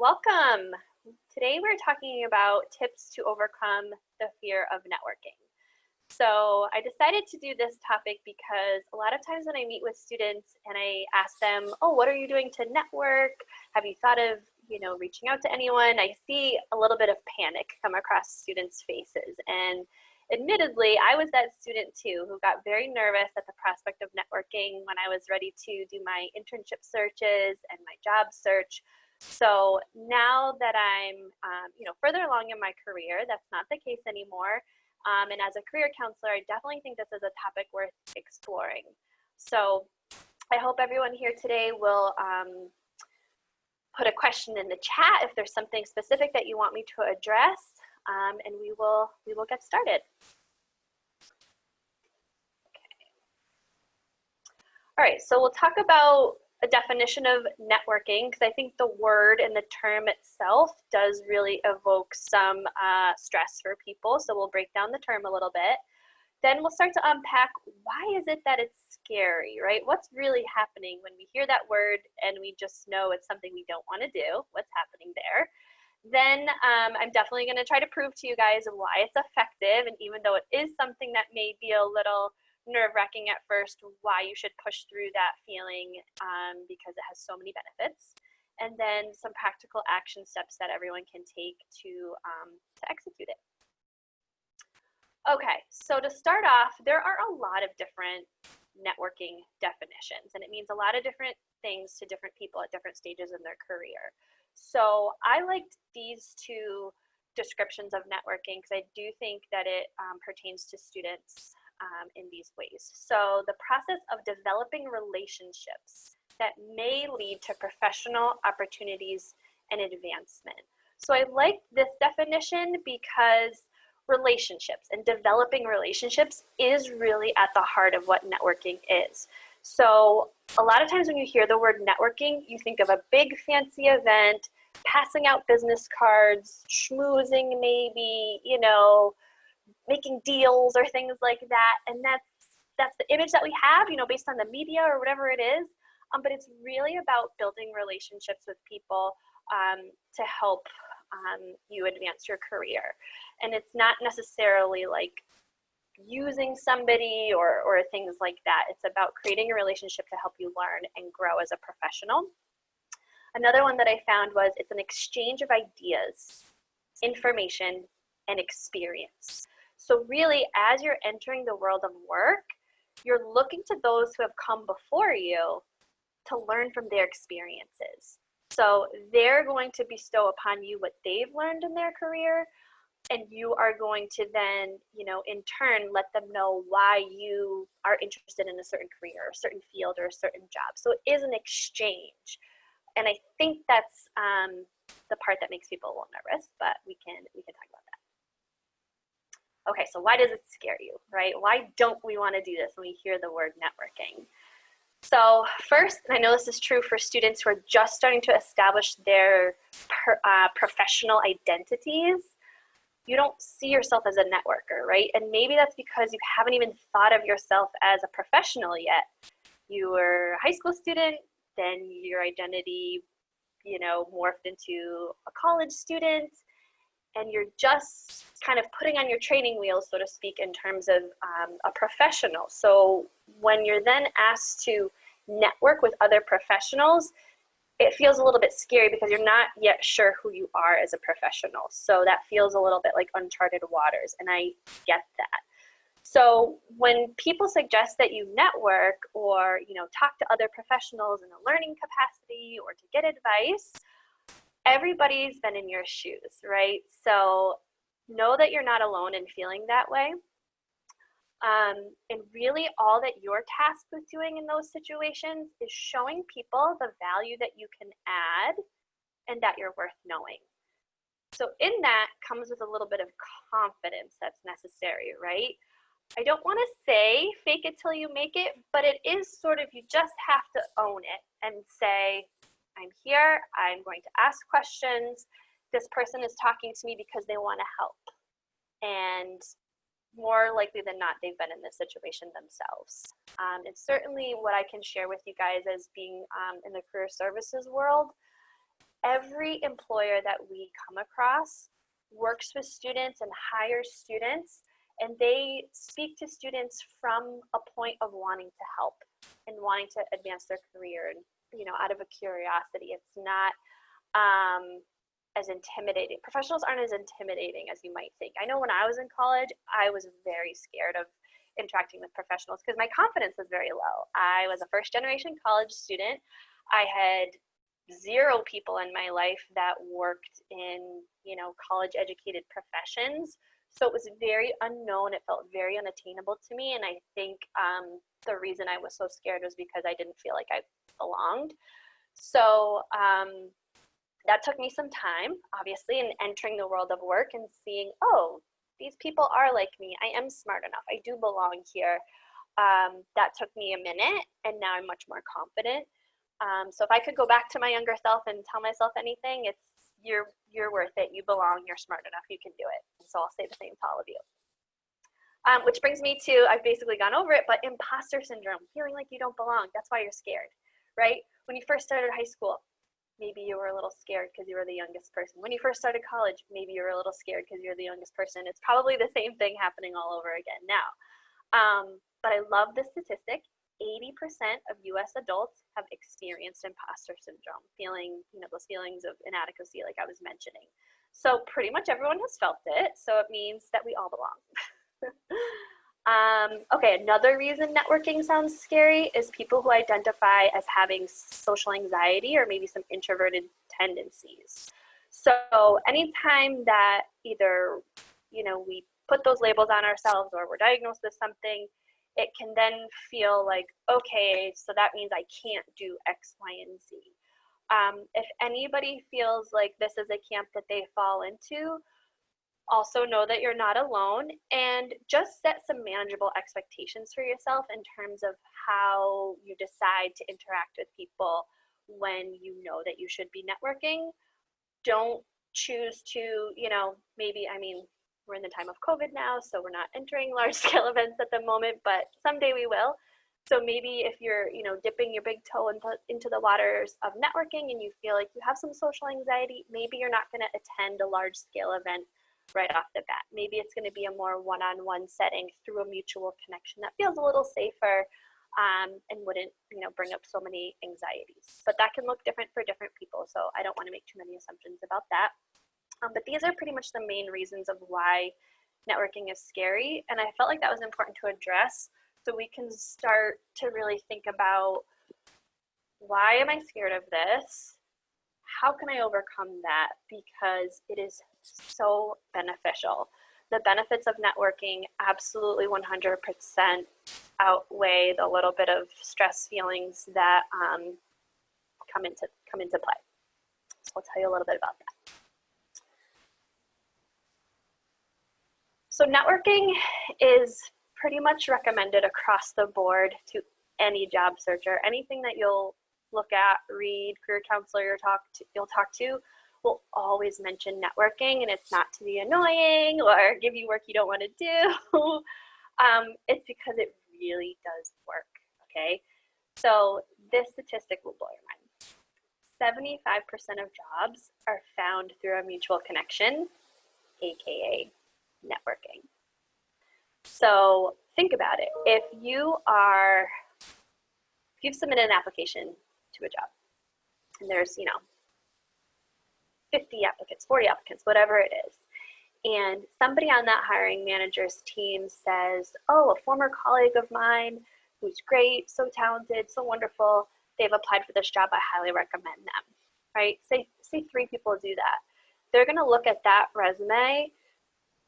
Welcome. Today we're talking about tips to overcome the fear of networking. So I decided to do this topic because a lot of times when I meet with students and I ask them, oh, what are you doing to network? Have you thought of, reaching out to anyone? I see a little bit of panic come across students' faces. And admittedly, I was that student too who got very nervous at the prospect of networking when I was ready to do my internship searches and my job search. So now that I'm, further along in my career, that's not the case anymore. And as a career counselor, I definitely think this is a topic worth exploring. So I hope everyone here today will put a question in the chat if there's something specific that you want me to address, and we will get started. Okay. All right, so we'll talk about a definition of networking, because I think the word and the term itself does really evoke some stress for people. So we'll break down the term a little bit. Then we'll start to unpack, why is it that it's scary, right? What's really happening when we hear that word and we just know it's something we don't want to do? What's happening there? Then I'm definitely going to try to prove to you guys why it's effective, and even though it is something that may be a little nerve-wracking at first, why you should push through that feeling, because it has so many benefits. And then some practical action steps that everyone can take to execute it. Okay, so to start off, there are a lot of different networking definitions, and it means a lot of different things to different people at different stages in their career. So I liked these two descriptions of networking because I do think that it pertains to students in these ways. So the process of developing relationships that may lead to professional opportunities and advancement. So I like this definition because relationships and developing relationships is really at the heart of what networking is. So a lot of times when you hear the word networking, you think of a big fancy event, passing out business cards, schmoozing maybe, making deals or things like that. And that's the image that we have, based on the media or whatever it is. But it's really about building relationships with people to help you advance your career. And it's not necessarily like using somebody or things like that. It's about creating a relationship to help you learn and grow as a professional. Another one that I found was it's an exchange of ideas, information, and experience. So really, as you're entering the world of work, you're looking to those who have come before you to learn from their experiences. So they're going to bestow upon you what they've learned in their career, and you are going to then, in turn, let them know why you are interested in a certain career, a certain field, or a certain job. So it is an exchange. And I think that's the part that makes people a little nervous, but we can talk about that. Okay, so why does it scare you, right? Why don't we want to do this when we hear the word networking? So first, and I know this is true for students who are just starting to establish their professional identities, you don't see yourself as a networker, right? And maybe that's because you haven't even thought of yourself as a professional yet. You were a high school student, then your identity, morphed into a college student, and you're just kind of putting on your training wheels, so to speak, in terms of a professional. So when you're then asked to network with other professionals, it feels a little bit scary because you're not yet sure who you are as a professional. So that feels a little bit like uncharted waters, and I get that. So when people suggest that you network or, talk to other professionals in a learning capacity or to get advice, everybody's been in your shoes, right? So know that you're not alone in feeling that way. And really all that you're tasked with doing in those situations is showing people the value that you can add and that you're worth knowing. So in that comes with a little bit of confidence that's necessary, right? I don't want to say fake it till you make it, but it is sort of, you just have to own it and say, I'm here, I'm going to ask questions. This person is talking to me because they want to help. And more likely than not, they've been in this situation themselves. It's certainly what I can share with you guys as being in the career services world. every employer that we come across works with students and hires students, and they speak to students from a point of wanting to help and wanting to advance their career, and out of a curiosity. It's not as intimidating. Professionals aren't as intimidating as you might think. I know when I was in college, I was very scared of interacting with professionals because my confidence was very low. I was a first generation college student. I had 0 people in my life that worked in, college educated professions. So it was very unknown. It felt very unattainable to me. And I think the reason I was so scared was because I didn't feel like I belonged. So that took me some time, obviously, in entering the world of work and seeing, oh, these people are like me. I am smart enough. I do belong here. That took me a minute, and now I'm much more confident. So if I could go back to my younger self and tell myself anything, it's you're worth it. You belong. You're smart enough. You can do it. So I'll say the same to all of you. Which brings me to, I've basically gone over it, but imposter syndrome, feeling like you don't belong. That's why you're scared, right? When you first started high school, maybe you were a little scared because you were the youngest person. When you first started college, maybe you were a little scared because you're the youngest person. It's probably the same thing happening all over again now. But I love this statistic. 80% of US adults have experienced imposter syndrome, feeling, those feelings of inadequacy like I was mentioning. So pretty much everyone has felt it. So it means that we all belong. Okay, another reason networking sounds scary is people who identify as having social anxiety or maybe some introverted tendencies. So anytime that either, we put those labels on ourselves or we're diagnosed with something, it can then feel like, okay, so that means I can't do X, Y, and Z. If anybody feels like this is a camp that they fall into, also know that you're not alone, and just set some manageable expectations for yourself in terms of how you decide to interact with people when you know that you should be networking. Don't choose to, we're in the time of COVID now, so we're not entering large scale events at the moment, but someday we will. So maybe if you're, dipping your big toe into the waters of networking and you feel like you have some social anxiety, maybe you're not going to attend a large scale event right off the bat. Maybe it's going to be a more one-on-one setting through a mutual connection that feels a little safer and wouldn't, bring up so many anxieties. But that can look different for different people, so I don't want to make too many assumptions about that. But these are pretty much the main reasons of why networking is scary, and I felt like that was important to address so we can start to really think about, why am I scared of this? How can I overcome that? Because it is so beneficial. The benefits of networking absolutely 100% outweigh the little bit of stress feelings that come into play. So I'll tell you a little bit about that. So networking is pretty much recommended across the board to any job searcher. Anything that you'll look at, read, career counselor you'll talk to will always mention networking, and it's not to be annoying or give you work you don't want to do. It's because it really does work, okay? So this statistic will blow your mind. 75% of jobs are found through a mutual connection, aka networking. So think about it. If you've submitted an application to a job and there's 50 applicants, 40 applicants, whatever it is, and somebody on that hiring manager's team says, oh, a former colleague of mine who's great, so talented, so wonderful, they've applied for this job, I highly recommend them, right? Say 3 people do that. They're going to look at that resume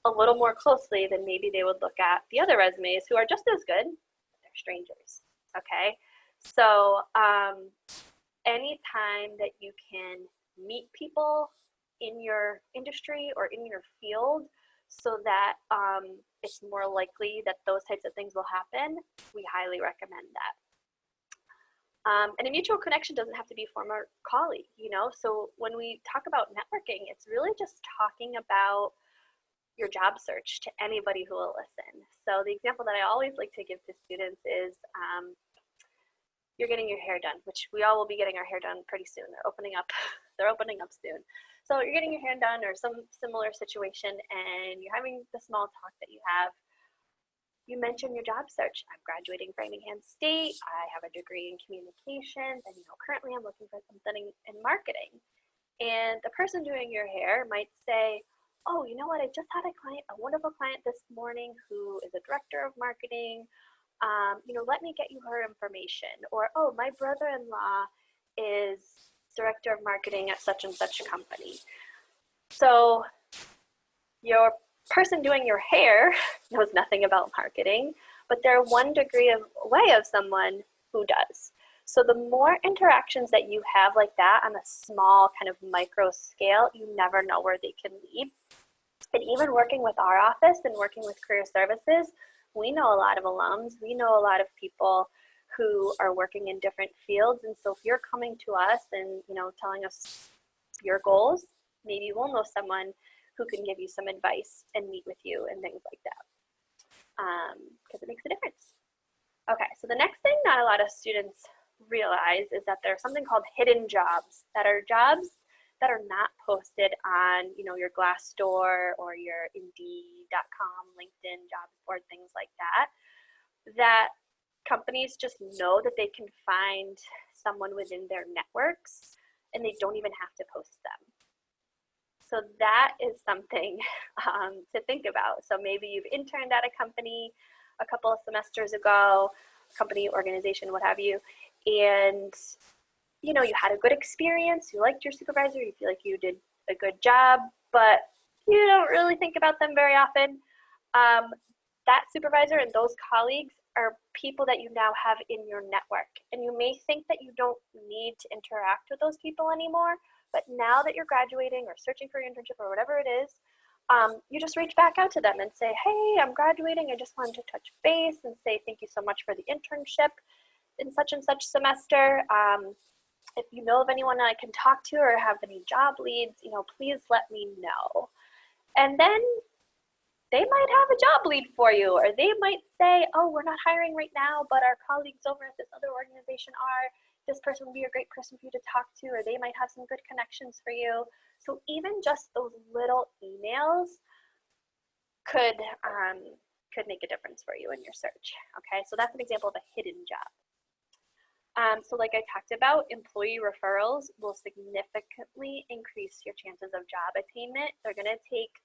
a little more closely than maybe they would look at the other resumes who are just as good, but they're strangers, okay? So anytime that you can meet people in your industry or in your field so that it's more likely that those types of things will happen, we highly recommend that. And a mutual connection doesn't have to be a former colleague, So when we talk about networking, it's really just talking about your job search to anybody who will listen. So the example that I always like to give to students is you're getting your hair done, which we all will be getting our hair done pretty soon. They're opening up, they're opening up soon. So you're getting your hair done or some similar situation, and you're having the small talk that you have. You mention your job search. I'm graduating Framingham State. I have a degree in communications, and currently I'm looking for something in marketing. And the person doing your hair might say, oh, you know what? I just had a wonderful client this morning who is a director of marketing. Let me get you her information. Or, oh, my brother-in-law is director of marketing at such and such company. So your person doing your hair knows nothing about marketing, but they're one degree away of someone who does. So the more interactions that you have like that on a small kind of micro scale, you never know where they can lead. And even working with our office and working with career services, we know a lot of alums, we know a lot of people who are working in different fields. And so if you're coming to us and, telling us your goals, maybe we'll know someone who can give you some advice and meet with you and things like that, because it makes a difference. Okay, so the next thing not a lot of students realize is that there's something called hidden jobs that are not posted on, your Glassdoor or your Indeed.com, LinkedIn jobs board, things like that companies just know that they can find someone within their networks and they don't even have to post them. So that is something to think about. So maybe you've interned at a company a couple of semesters ago, company, organization, what have you, and you had a good experience, you liked your supervisor, you feel like you did a good job, but you don't really think about them very often. That supervisor and those colleagues are people that you now have in your network. And you may think that you don't need to interact with those people anymore, but now that you're graduating or searching for your internship or whatever it is, you just reach back out to them and say, hey, I'm graduating. I just wanted to touch base and say thank you so much for the internship in such and such semester. If you know of anyone I can talk to or have any job leads, please let me know. And then they might have a job lead for you, or they might say, oh, we're not hiring right now, but our colleagues over at this other organization are. This person would be a great person for you to talk to, or they might have some good connections for you. So even just those little emails could make a difference for you in your search. Okay, so that's an example of a hidden job. So like I talked about, employee referrals will significantly increase your chances of job attainment. They're going to take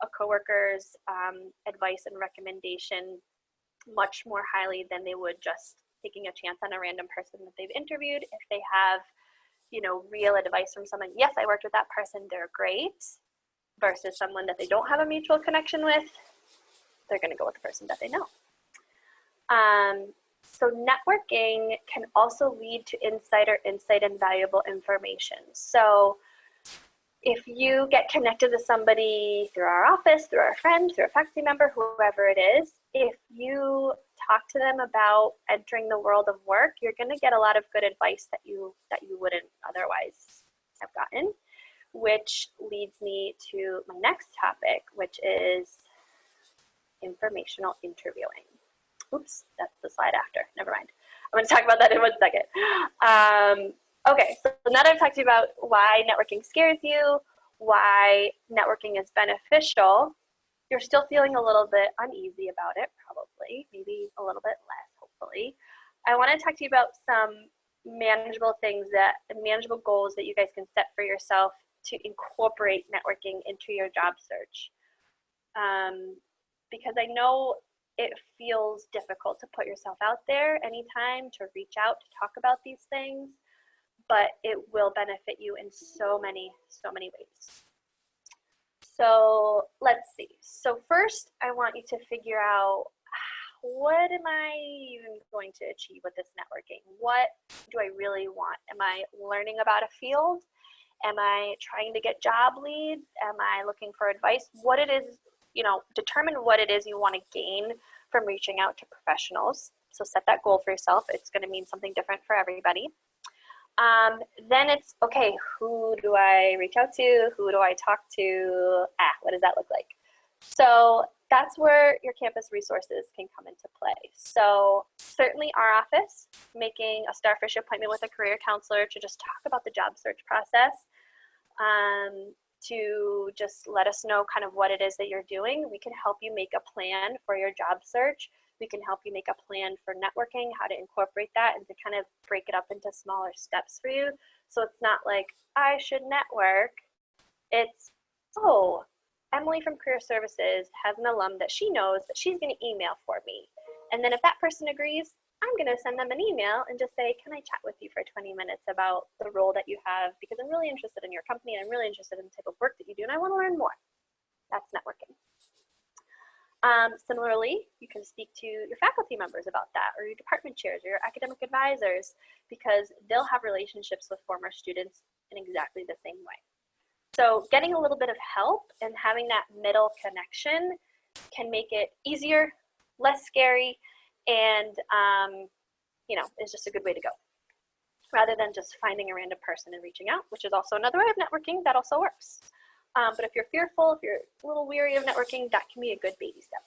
a coworker's advice and recommendation much more highly than they would just taking a chance on a random person that they've interviewed. If they have, real advice from someone, yes, I worked with that person, they're great, versus someone that they don't have a mutual connection with, they're going to go with the person that they know. So networking can also lead to insider insight and valuable information. So if you get connected to somebody through our office, through our friend, through a faculty member, whoever it is, if you talk to them about entering the world of work, you're going to get a lot of good advice that you wouldn't otherwise have gotten, which leads me to my next topic, which is informational interviewing. Oops, that's the slide after. Never mind. I'm going to talk about that in 1 second. Okay, so now that I've talked to you about why networking scares you, why networking is beneficial, you're still feeling a little bit uneasy about it, probably, maybe a little bit less, hopefully. I want to talk to you about some manageable goals that you guys can set for yourself to incorporate networking into your job search. Because I know it feels difficult to put yourself out there anytime, to reach out, to talk about these things, but it will benefit you in so many ways. So let's see. So first, I want you to figure out, what am I even going to achieve with this networking? What do I really want? Am I learning about a field? Am I trying to get job leads? Am I looking for advice? What it is, determine what it is you want to gain from reaching out to professionals. So set that goal for yourself. It's going to mean something different for everybody. Then it's, okay, who do I reach out to? Who do I talk to? What does that look like? So that's where your campus resources can come into play. So certainly our office, making a Starfish appointment with a career counselor to just talk about the job search process, to just let us know kind of what it is that you're doing. We can help you make a plan for your job search. We can help you make a plan for networking, how to incorporate that and to kind of break it up into smaller steps for you. So it's not like, I should network. It's, oh, Emily from Career Services has an alum that she knows that she's going to email for me. And then if that person agrees, I'm going to send them an email and just say, can I chat with you for 20 minutes about the role that you have? Because I'm really interested in your company and I'm really interested in the type of work that you do and I want to learn more. That's networking. Similarly, you can speak to your faculty members about that, or your department chairs, or your academic advisors, because they'll have relationships with former students in exactly the same way. So getting a little bit of help and having that middle connection can make it easier, less scary, and is just a good way to go, rather than just finding a random person and reaching out, which is also another way of networking that also works. But if you're fearful, if you're a little weary of networking, that can be a good baby step.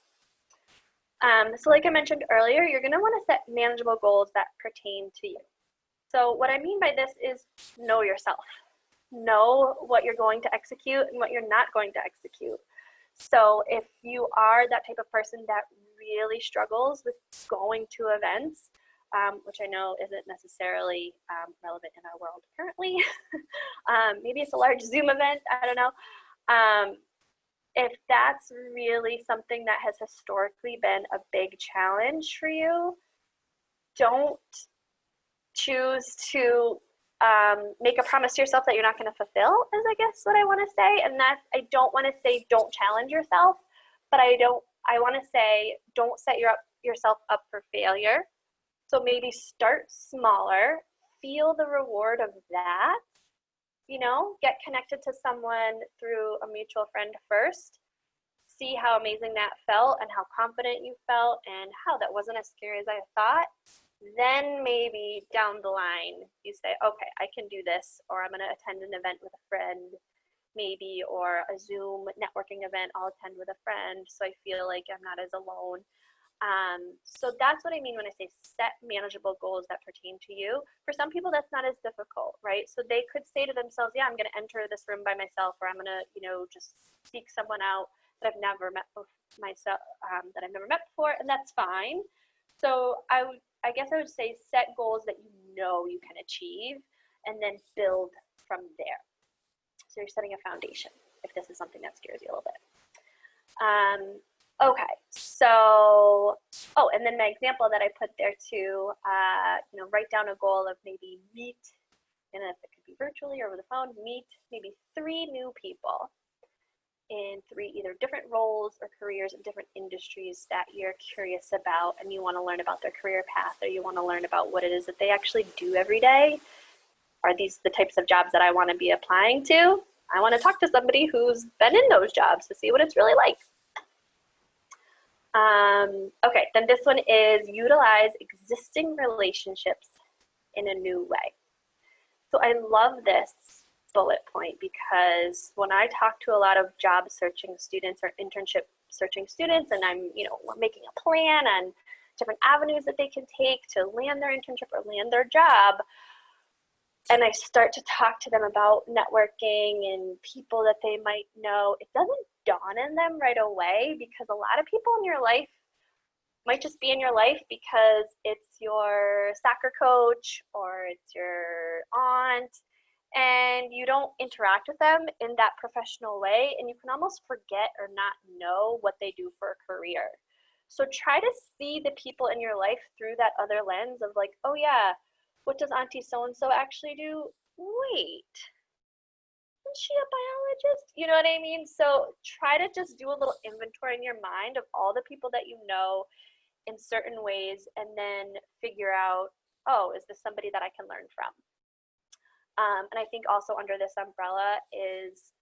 So like I mentioned earlier, you're going to want to set manageable goals that pertain to you. So what I mean by this is know yourself. Know what you're going to execute and what you're not going to execute. So if you are that type of person that really struggles with going to events, which I know isn't necessarily relevant in our world currently. Maybe it's a large Zoom event, I don't know. If that's really something that has historically been a big challenge for you, don't choose to make a promise to yourself that you're not going to fulfill, is I guess what I want to say. And that I don't want to say don't challenge yourself, but I want to say don't set yourself up for failure. So maybe start smaller, feel the reward of that, get connected to someone through a mutual friend first, see how amazing that felt and how confident you felt and how that wasn't as scary as I thought. Then maybe down the line, you say, okay, I can do this, or I'm going to attend an event with a friend, maybe, or a Zoom networking event I'll attend with a friend so I feel like I'm not as alone. So that's what I mean when I say set manageable goals that pertain to you. For some people, that's not as difficult, right? So they could say to themselves, yeah, I'm going to enter this room by myself, or I'm going to, just seek someone out that I've never met myself, that I've never met before, and that's fine. So I guess I would say set goals that you can achieve, and then build from there. So you're setting a foundation if this is something that scares you a little bit. Okay, so, and then my example that I put there too, write down a goal of maybe meet, and if it could be virtually or over the phone, meet maybe 3 new people in 3 either different roles or careers in different industries that you're curious about and you want to learn about their career path, or you want to learn about what it is that they actually do every day. Are these the types of jobs that I want to be applying to? I want to talk to somebody who's been in those jobs to see what it's really like. Okay, then this one is utilize existing relationships in a new way. So I love this bullet point because when I talk to a lot of job searching students or internship searching students, and I'm, we're making a plan on different avenues that they can take to land their internship or land their job, and I start to talk to them about networking and people that they might know, it doesn't dawn on them right away, because a lot of people in your life might just be in your life because it's your soccer coach or it's your aunt, and you don't interact with them in that professional way, and you can almost forget or not know what they do for a career. So try to see the people in your life through that other lens of like, oh yeah, what does Auntie so-and-so actually do? Wait, isn't she a biologist? You know what I mean? So try to just do a little inventory in your mind of all the people that you know in certain ways, and then figure out, oh, is this somebody that I can learn from? And I think also under this umbrella is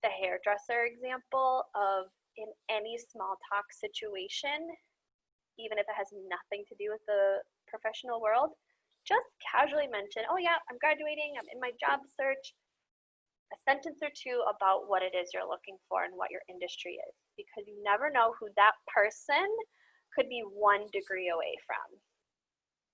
the hairdresser example of, in any small talk situation, even if it has nothing to do with the professional world, just casually mention, oh yeah, I'm graduating, I'm in my job search. a sentence or two about what it is you're looking for and what your industry is, because you never know who that person could be 1 degree away from,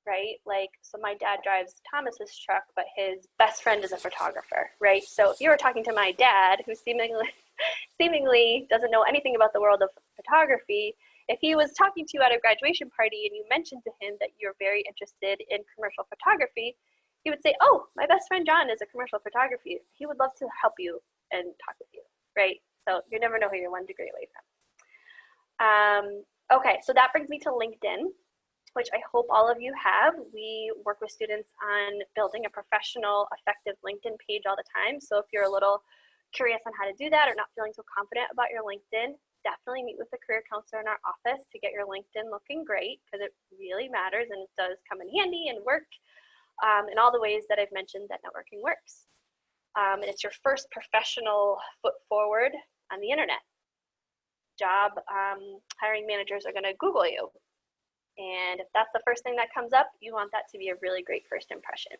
right? Like, so my dad drives Thomas's truck, but his best friend is a photographer, right? So if you were talking to my dad, who seemingly doesn't know anything about the world of photography, if he was talking to you at a graduation party and you mentioned to him that you're very interested in commercial photography, he would say, oh, my best friend John is a commercial photography. He would love to help you and talk with you, right? So you never know who you're 1 degree away from. Okay, so that brings me to LinkedIn, which I hope all of you have. We work with students on building a professional, effective LinkedIn page all the time. So if you're a little curious on how to do that or not feeling so confident about your LinkedIn, definitely meet with the career counselor in our office to get your LinkedIn looking great, because it really matters and it does come in handy and work in all the ways that I've mentioned that networking works. And it's your first professional foot forward on the internet. Job hiring managers are going to Google you. And if that's the first thing that comes up, you want that to be a really great first impression.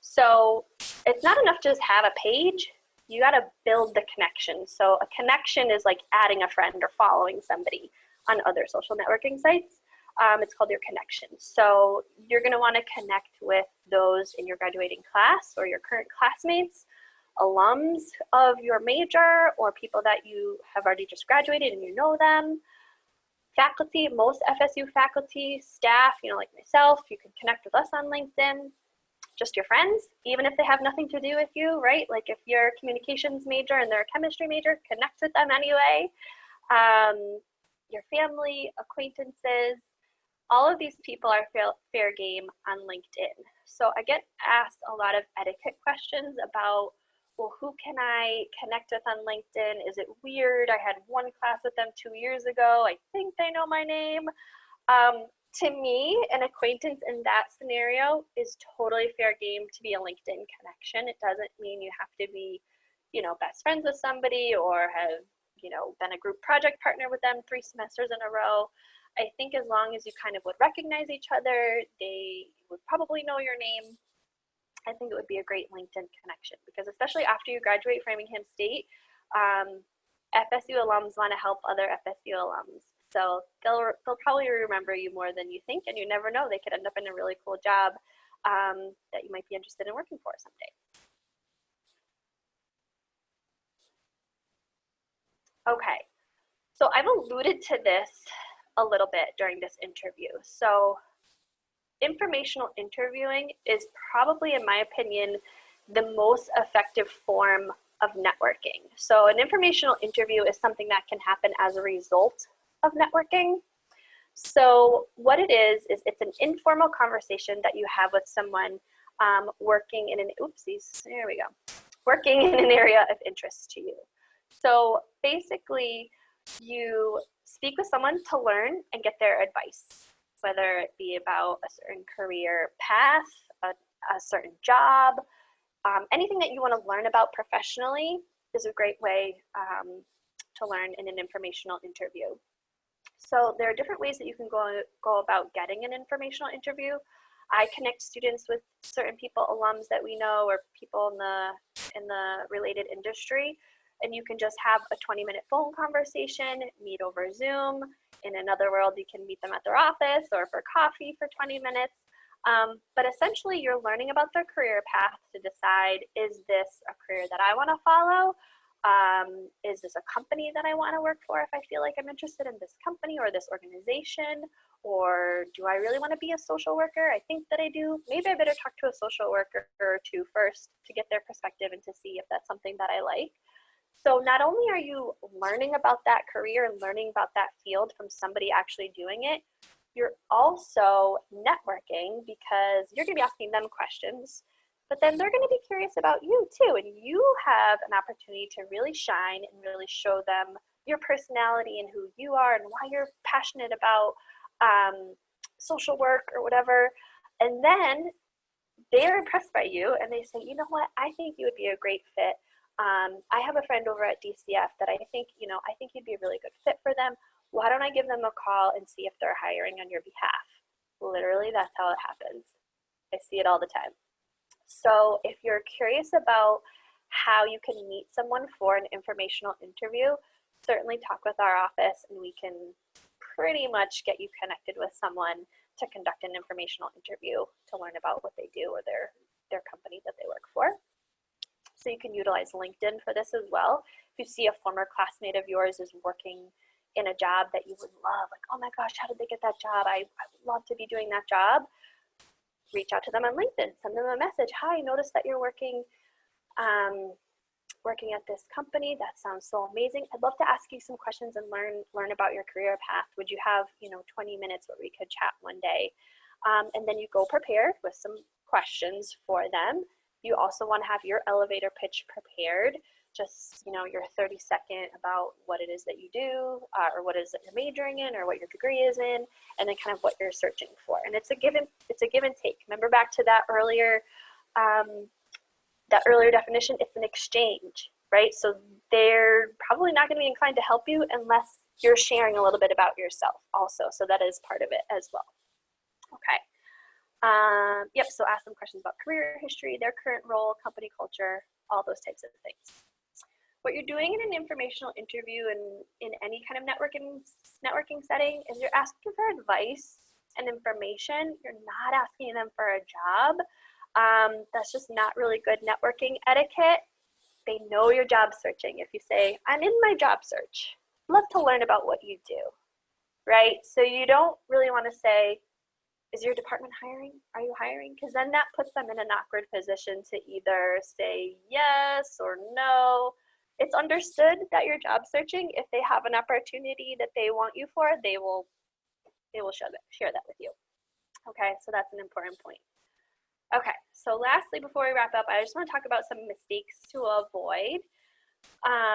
So it's not enough to just have a page. You got to build the connection. So a connection is like adding a friend or following somebody on other social networking sites. It's called your connection. So you're going to want to connect with those in your graduating class or your current classmates, alums of your major, or people that you have already just graduated and you know them. Faculty, most FSU faculty, staff, like myself, you can connect with us on LinkedIn. Just your friends, even if they have nothing to do with you, right? Like if you're a communications major and they're a chemistry major, connect with them anyway. Your family, acquaintances, all of these people are fair game on LinkedIn. So I get asked a lot of etiquette questions about, well, who can I connect with on LinkedIn? Is it weird? I had one class with them 2 years ago. I think they know my name. To me, an acquaintance in that scenario is totally fair game to be a LinkedIn connection. It doesn't mean you have to be, best friends with somebody or have, been a group project partner with them 3 semesters in a row. I think as long as you kind of would recognize each other, they would probably know your name. I think it would be a great LinkedIn connection, because especially after you graduate Framingham State, FSU alums want to help other FSU alums. So they'll probably remember you more than you think, and you never know, they could end up in a really cool job that you might be interested in working for someday. Okay, so I've alluded to this a little bit during this interview. So informational interviewing is probably, in my opinion, the most effective form of networking. So an informational interview is something that can happen as a result of networking. So what it is it's an informal conversation that you have with someone working in working in an area of interest to you. So basically, you speak with someone to learn and get their advice, whether it be about a certain career path, a certain job, anything that you want to learn about professionally is a great way to learn in an informational interview. So there are different ways that you can go about getting an informational interview. I connect students with certain people, alums that we know, or people in the related industry, and you can just have a 20-minute phone conversation, meet over Zoom. In another world, you can meet them at their office or for coffee for 20 minutes. But essentially, you're learning about their career path to decide, is this a career that I want to follow? Is this a company that I want to work for if I feel like I'm interested in this company or this organization? Or do I really want to be a social worker? I think that I do. Maybe I better talk to a social worker or two first to get their perspective and to see if that's something that I like. So not only are you learning about that career and learning about that field from somebody actually doing it, you're also networking, because you're going to be asking them questions, but then they're going to be curious about you too. And you have an opportunity to really shine and really show them your personality and who you are and why you're passionate about social work or whatever. And then they're impressed by you and they say, you know what, I think you would be a great fit. I have a friend over at DCF that I think you'd be a really good fit for them. Why don't I give them a call and see if they're hiring on your behalf? Literally, that's how it happens. I see it all the time. So if you're curious about how you can meet someone for an informational interview, certainly talk with our office and we can pretty much get you connected with someone to conduct an informational interview to learn about what they do or their company that they work for. So you can utilize LinkedIn for this as well. If you see a former classmate of yours is working in a job that you would love, like, oh my gosh, how did they get that job? I would love to be doing that job. Reach out to them on LinkedIn, send them a message. Hi, I noticed that you're working at this company. That sounds so amazing. I'd love to ask you some questions and learn about your career path. Would you have 20 minutes where we could chat one day? And then you go prepared with some questions for them. You also want to have your elevator pitch prepared, just your 30-second about what it is that you do, or what it is that you're majoring in, or what your degree is in, and then kind of what you're searching for. And it's a give and take. Remember back to that earlier definition. It's an exchange, right? So they're probably not going to be inclined to help you unless you're sharing a little bit about yourself also. So that is part of it as well. Okay. Yep, so ask them questions about career history, their current role, company culture, all those types of things. What you're doing in an informational interview and in any kind of networking setting is you're asking for advice and information. You're not asking them for a job. That's just not really good networking etiquette. They know you're job searching. If you say, I'm in my job search, I'd love to learn about what you do, right? So you don't really want to say, is your department hiring? Are you hiring? Because then that puts them in an awkward position to either say yes or no. It's understood that you're job searching. If they have an opportunity that they want you for, they will share that with you. Okay, so that's an important point. Okay, so lastly, before we wrap up, I just want to talk about some mistakes to avoid.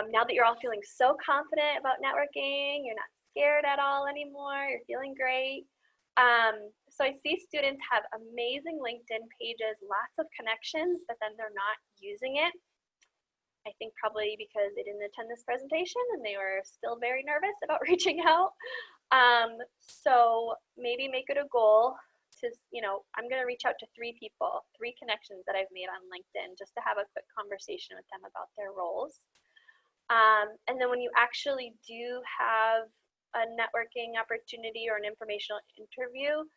Now that you're all feeling so confident about networking, you're not scared at all anymore, you're feeling great. So I see students have amazing LinkedIn pages, lots of connections, but then they're not using it. I think probably because they didn't attend this presentation and they were still very nervous about reaching out. So maybe make it a goal to, I'm going to reach out to 3 people, 3 connections that I've made on LinkedIn just to have a quick conversation with them about their roles. And then when you actually do have a networking opportunity or an informational interview,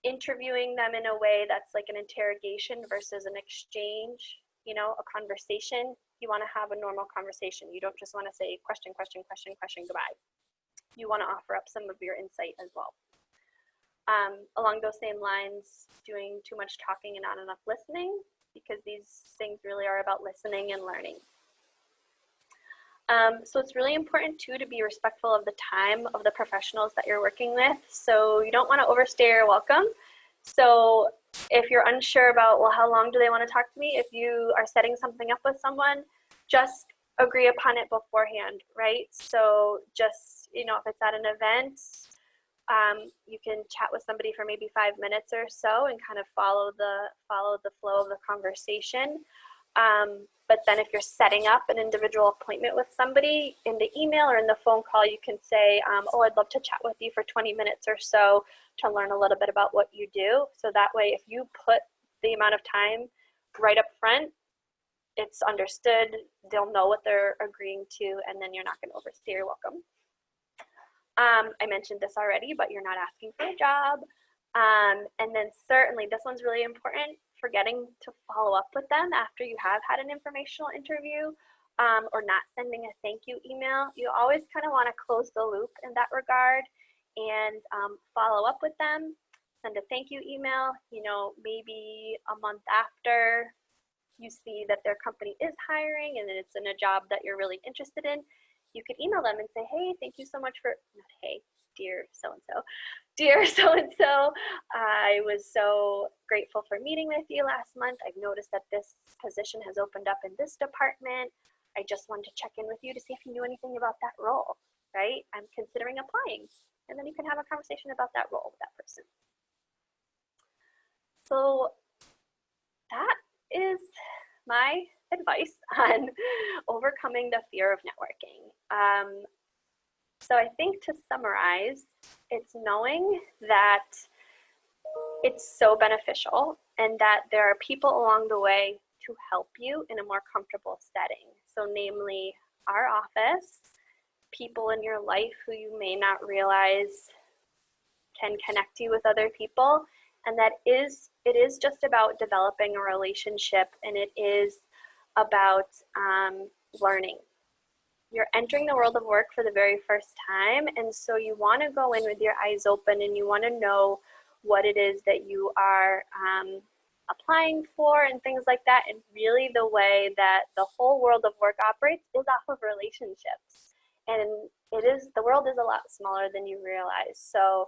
interviewing them in a way that's like an interrogation versus an exchange, a conversation. You want to have a normal conversation. You don't just want to say question, question, question, question, goodbye. You want to offer up some of your insight as well. Along those same lines, doing too much talking and not enough listening, because these things really are about listening and learning. So it's really important too to be respectful of the time of the professionals that you're working with. So you don't want to overstay your welcome. So if you're unsure about, well, how long do they want to talk to me? If you are setting something up with someone, just agree upon it beforehand, right? So just, if it's at an event, you can chat with somebody for maybe 5 minutes or so and kind of follow the flow of the conversation. But then if you're setting up an individual appointment with somebody, in the email or in the phone call, you can say, oh, I'd love to chat with you for 20 minutes or so to learn a little bit about what you do. So that way, if you put the amount of time right up front, it's understood, they'll know what they're agreeing to, and then you're not going to overstay your welcome. I mentioned this already, but you're not asking for a job. And then certainly, this one's really important, forgetting to follow up with them after you have had an informational interview, or not sending a thank you email. You always kind of want to close the loop in that regard and follow up with them, send a thank you email, maybe a month after you see that their company is hiring and it's in a job that you're really interested in. You could email them and say, hey, thank you so much for, not hey, dear so-and-so, I was so grateful for meeting with you last month. I've noticed that this position has opened up in this department. I just wanted to check in with you to see if you knew anything about that role, right? I'm considering applying. And then you can have a conversation about that role with that person. So that is my advice on overcoming the fear of networking. So I think to summarize, it's knowing that it's so beneficial and that there are people along the way to help you in a more comfortable setting. So namely, our office, people in your life who you may not realize can connect you with other people. And it is just about developing a relationship, and it is about learning. You're entering the world of work for the very first time, and so you want to go in with your eyes open, and you want to know what it is that you are applying for and things like that. And really the way that the whole world of work operates is off of relationships. And the world is a lot smaller than you realize. So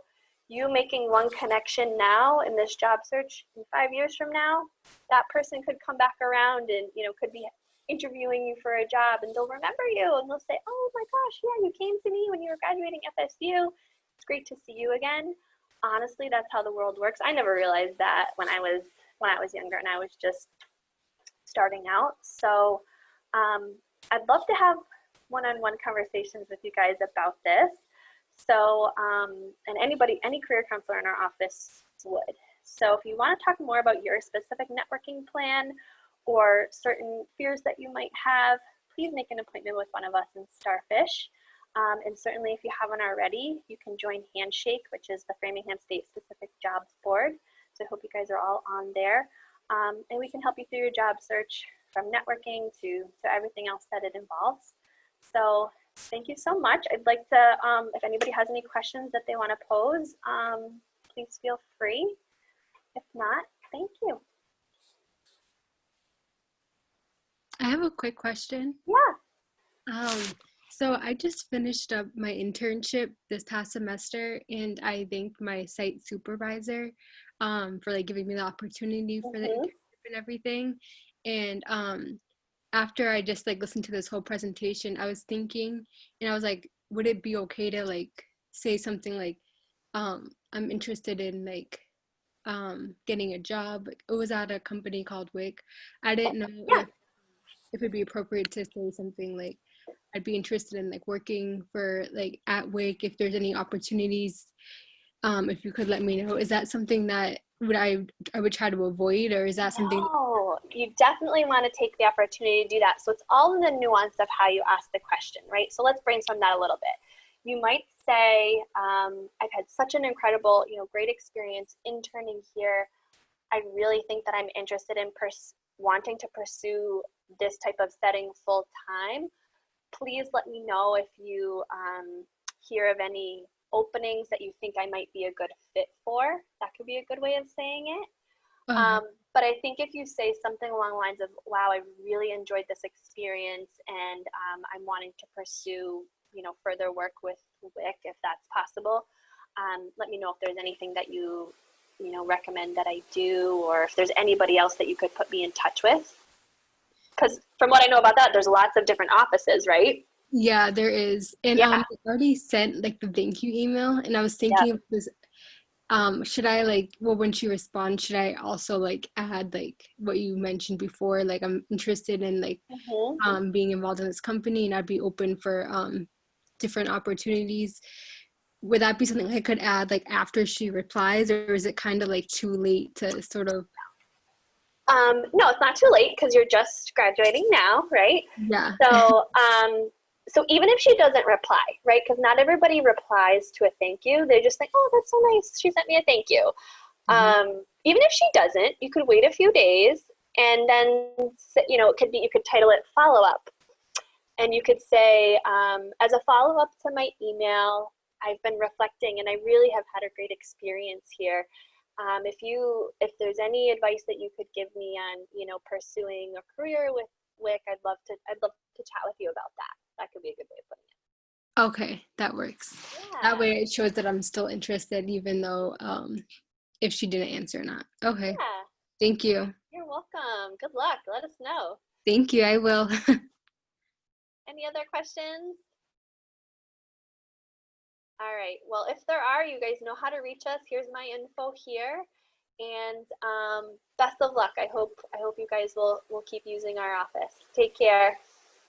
you making one connection now in this job search, in 5 years from now, that person could come back around and, could be interviewing you for a job, and they'll remember you, and they'll say, oh my gosh, yeah, you came to me when you were graduating FSU. It's great to see you again. Honestly, that's how the world works. I never realized that when I was younger and I was just starting out. So I'd love to have one-on-one conversations with you guys about this. So, and any career counselor in our office would. So if you want to talk more about your specific networking plan or certain fears that you might have, please make an appointment with one of us in Starfish. And certainly if you haven't already, you can join Handshake, which is the Framingham State Specific Jobs Board. So I hope you guys are all on there. And we can help you through your job search, from networking to everything else that it involves. So thank you so much. I'd like to, if anybody has any questions that they want to pose, please feel free. If not, thank you. I have a quick question. Yeah. So I just finished up my internship this past semester, and I thanked my site supervisor for giving me the opportunity for the internship and everything. And after I just listened to this whole presentation, I was thinking, and I was like, would it be okay to say something like, I'm interested in getting a job? It was at a company called WIC. I didn't know if it'd be appropriate to say something like, I'd be interested in working for at WIC, if there's any opportunities, if you could let me know. Is that something that I would try to avoid, or is that something? No, you definitely want to take the opportunity to do that. So it's all in the nuance of how you ask the question, right? So let's brainstorm that a little bit. You might say, I've had such an incredible, great experience interning here. I really think that I'm interested in wanting to pursue this type of setting full time. Please let me know if you hear of any openings that you think I might be a good fit for. That could be a good way of saying it. But I think if you say something along the lines of, wow, I really enjoyed this experience, and I'm wanting to pursue, further work with WIC, if that's possible. Let me know if there's anything that you recommend that I do, or if there's anybody else that you could put me in touch with. Because from what I know about that, there's lots of different offices, right? Yeah, there is. And I already sent the thank you email, and I was thinking of this. Should I when she responds, should I also add what you mentioned before, I'm interested in being involved in this company, and I'd be open for different opportunities. Would that be something I could add after she replies, or is it kind of too late to sort of? No, it's not too late, because you're just graduating now, right? Yeah. So even if she doesn't reply, right? Because not everybody replies to a thank you. They just think, oh, that's so nice, she sent me a thank you. Even if she doesn't, you could wait a few days, and then, it could be, you could title it follow-up. And you could say, as a follow-up to my email, I've been reflecting, and I really have had a great experience here. If there's any advice that you could give me on, pursuing a career with WIC, I'd love to chat with you about that. That could be a good way of putting it. Okay, that works. Yeah. That way it shows that I'm still interested, even though if she didn't answer or not. Okay. Yeah. Thank you. You're welcome. Good luck. Let us know. Thank you. I will. Any other questions? All right. Well, if there are, you guys know how to reach us. Here's my info here. And best of luck. I hope you guys will keep using our office. Take care.